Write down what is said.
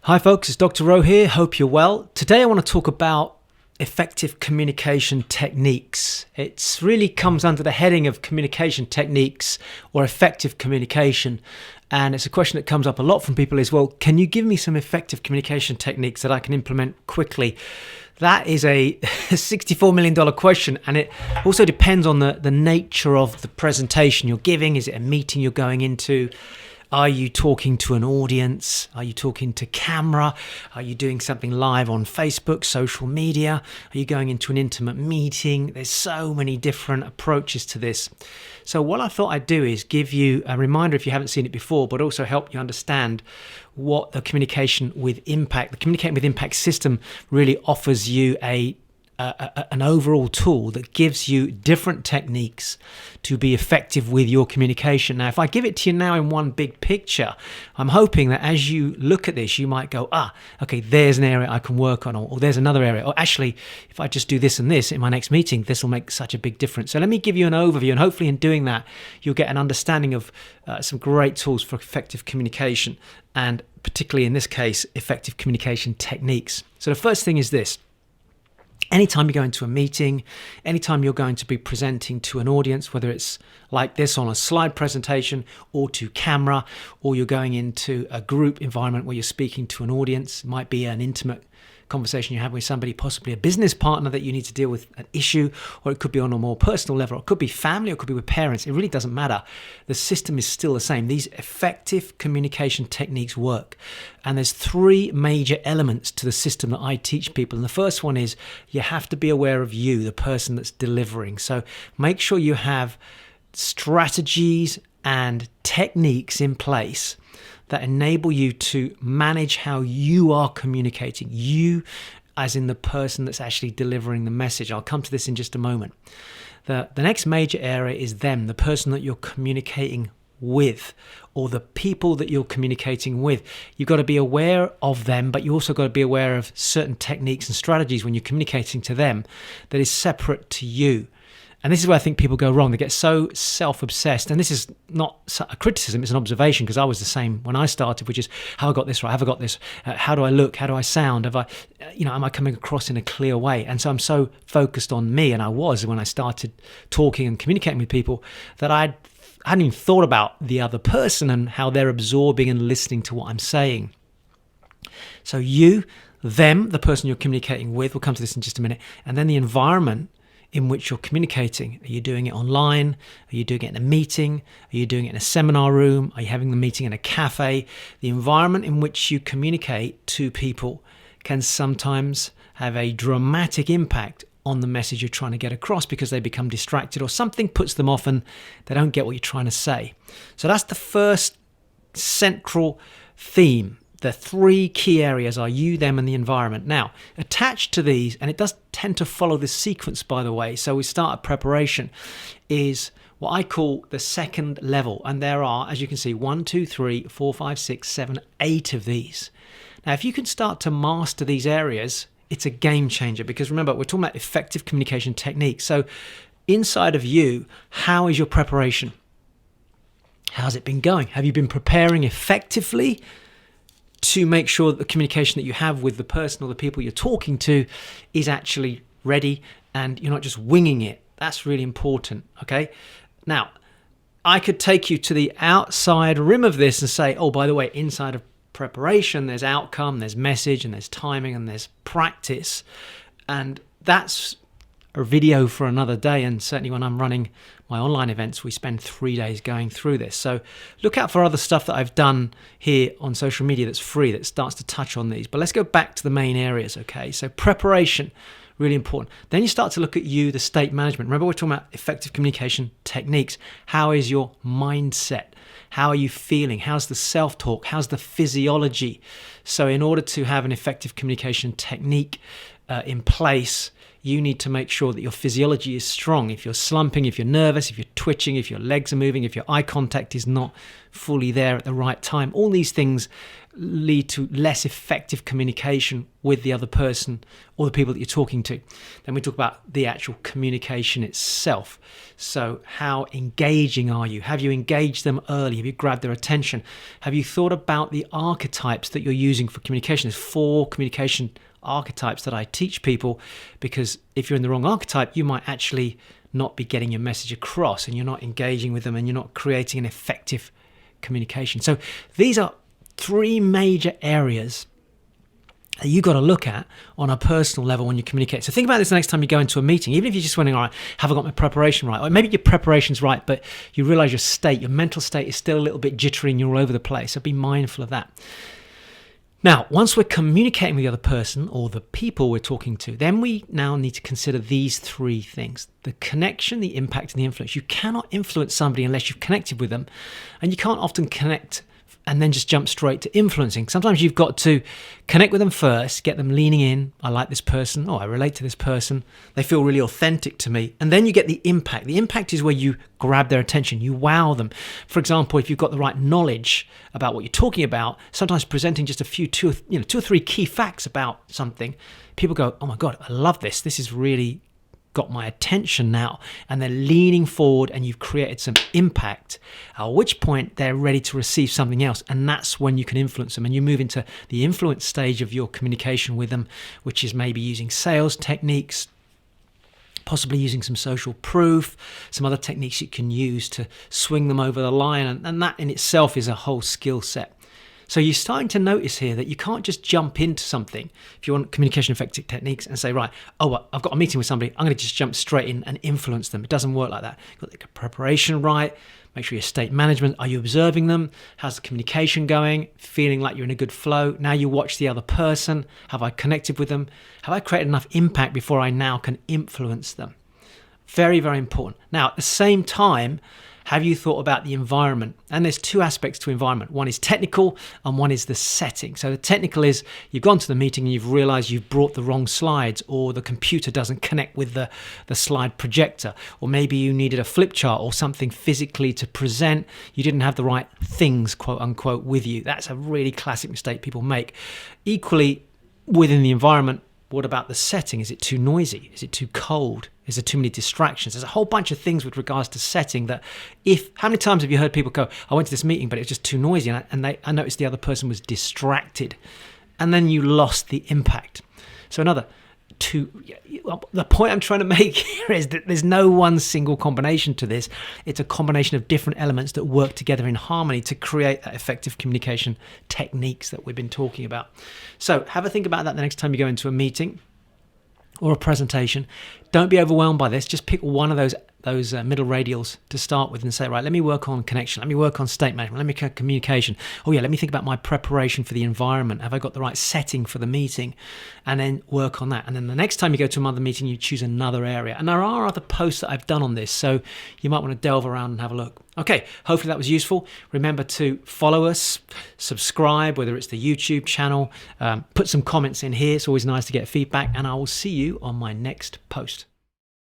Hi folks, it's Dr. Rowe here. Hope you're well. Today I want to talk about effective communication techniques. It really comes under the heading of communication techniques or effective communication. And it's a question that comes up a lot from people is, well, can you give me some effective communication techniques that I can implement quickly? That is a $64 million question, and it also depends on the nature of the presentation you're giving. Is it a meeting you're going into? Are you talking to an audience? Are you talking to camera? Are you doing something live on Facebook, social media? Are you going into an intimate meeting? There's so many different approaches to this. So what I thought I'd do is give you a reminder if you haven't seen it before, but also help you understand what the Communicating with Impact system really offers you an overall tool that gives you different techniques to be effective with your communication. Now, if I give it to you now in one big picture, I'm hoping that as you look at this, you might go, okay, there's an area I can work on, or there's another area, or actually, if I just do this and this in my next meeting, this will make such a big difference. So let me give you an overview, and hopefully in doing that, you'll get an understanding of some great tools for effective communication, and particularly in this case, effective communication techniques. So the first thing is this. Anytime you go into a meeting, anytime you're going to be presenting to an audience, whether it's like this on a slide presentation or to camera, or you're going into a group environment where you're speaking to an audience, it might be an intimate conversation you have with somebody, possibly a business partner that you need to deal with an issue, or it could be on a more personal level, or it could be family, or it could be with parents. It really doesn't matter. The system is still the same. These effective communication techniques work. And there's three major elements to the system that I teach people. And the first one is you have to be aware of you, the person that's delivering. So make sure you have strategies and techniques in place that enable you to manage how you are communicating, you as in the person that's actually delivering the message. I'll come to this in just a moment. The next major area is them, the person that you're communicating with, or the people that you're communicating with. You've got to be aware of them, but you also got to be aware of certain techniques and strategies when you're communicating to them that is separate to you. And this is where I think people go wrong. They get so self-obsessed. And this is not a criticism, it's an observation, because I was the same when I started, which is, have I got this right? Have I got this? How do I look? How do I sound? Am I coming across in a clear way? And so I'm so focused on me, and I was when I started talking and communicating with people, that I hadn't even thought about the other person and how they're absorbing and listening to what I'm saying. So you, them, the person you're communicating with, we'll come to this in just a minute, and then the environment in which you're communicating. Are you doing it online? Are you doing it in a meeting? Are you doing it in a seminar room? Are you having the meeting in a cafe? The environment in which you communicate to people can sometimes have a dramatic impact on the message you're trying to get across, because they become distracted or something puts them off and they don't get what you're trying to say. So that's the first central theme. The three key areas are you, them, and the environment. Now, attached to these, and it does tend to follow this sequence, by the way, so we start at preparation, is what I call the second level. And there are, as you can see, 1, 2, 3, 4, 5, 6, 7, 8 of these. Now, if you can start to master these areas, it's a game changer, because remember, we're talking about effective communication techniques. So inside of you, how is your preparation? How's it been going? Have you been preparing effectively to make sure that the communication that you have with the person or the people you're talking to is actually ready and you're not just winging it? That's really important, okay? Now, I could take you to the outside rim of this and say, oh, by the way, inside of preparation, there's outcome, there's message, and there's timing, and there's practice. And that's a video for another day, and certainly when I'm running my online events, we spend 3 days going through this. So look out for other stuff that I've done here on social media that's free, that starts to touch on these. But let's go back to the main areas, okay? So preparation, really important. Then you start to look at you, the state management. Remember, we're talking about effective communication techniques. How is your mindset? How are you feeling? How's the self-talk? How's the physiology? So in order to have an effective communication technique in place, you need to make sure that your physiology is strong. If you're slumping, if you're nervous, if you're twitching, if your legs are moving, if your eye contact is not fully there at the right time, all these things lead to less effective communication with the other person or the people that you're talking to. Then we talk about the actual communication itself. So how engaging are you? Have you engaged them early? Have you grabbed their attention? Have you thought about the archetypes that you're using for communication? There's 4 communication archetypes that I teach people, because if you're in the wrong archetype, you might actually not be getting your message across, and you're not engaging with them, and you're not creating an effective communication. So these are 3 major areas that you got to look at on a personal level when you communicate. So think about this the next time you go into a meeting, even if you're just wondering, all right, have I got my preparation right? Or maybe your preparation's right, but you realize your mental state is still a little bit jittery and you're all over the place. So be mindful of that. Now, once we're communicating with the other person or the people we're talking to, then we now need to consider these 3 things: the connection, the impact, and the influence. You cannot influence somebody unless you've connected with them, and you can't often connect and then just jump straight to influencing. Sometimes you've got to connect with them first, get them leaning in. I like this person. Oh, I relate to this person. They feel really authentic to me. And then you get the impact. The impact is where you grab their attention. You wow them. For example, if you've got the right knowledge about what you're talking about, sometimes presenting just two or three key facts about something, people go, oh my God, I love this. This is really got my attention now, and they're leaning forward, and you've created some impact, at which point they're ready to receive something else, and that's when you can influence them, and you move into the influence stage of your communication with them, which is maybe using sales techniques, possibly using some social proof, some other techniques you can use to swing them over the line, and that in itself is a whole skill set. So you're starting to notice here that you can't just jump into something if you want communication effective techniques and say, right, I've got a meeting with somebody, I'm going to just jump straight in and influence them. It doesn't work like that. You've got the preparation right, make sure your state management, are you observing them? How's the communication going? Feeling like you're in a good flow? Now you watch the other person. Have I connected with them? Have I created enough impact before I now can influence them? Very, very important. Now, at the same time, have you thought about the environment? And there's 2 aspects to environment. One is technical and one is the setting. So the technical is you've gone to the meeting and you've realized you've brought the wrong slides, or the computer doesn't connect with the slide projector, or maybe you needed a flip chart or something physically to present. You didn't have the right things, quote unquote, with you. That's a really classic mistake people make. Equally, within the environment, what about the setting? Is it too noisy? Is it too cold? Is there too many distractions? There's a whole bunch of things with regards to setting that how many times have you heard people go, I went to this meeting, but it was just too noisy, and I noticed the other person was distracted, and then you lost the impact. So the point I'm trying to make here is that there's no one single combination to this. It's a combination of different elements that work together in harmony to create that effective communication techniques that we've been talking about. So have a think about that the next time you go into a meeting or a presentation. Don't be overwhelmed by this. Just pick one of those middle radials to start with and say, right, let me work on connection. Let me work on state management. Let me work on communication. Oh yeah, let me think about my preparation for the environment. Have I got the right setting for the meeting? And then work on that. And then the next time you go to another meeting, you choose another area. And there are other posts that I've done on this, so you might want to delve around and have a look. Okay, hopefully that was useful. Remember to follow us, subscribe, whether it's the YouTube channel, put some comments in here. It's always nice to get feedback, and I will see you on my next post.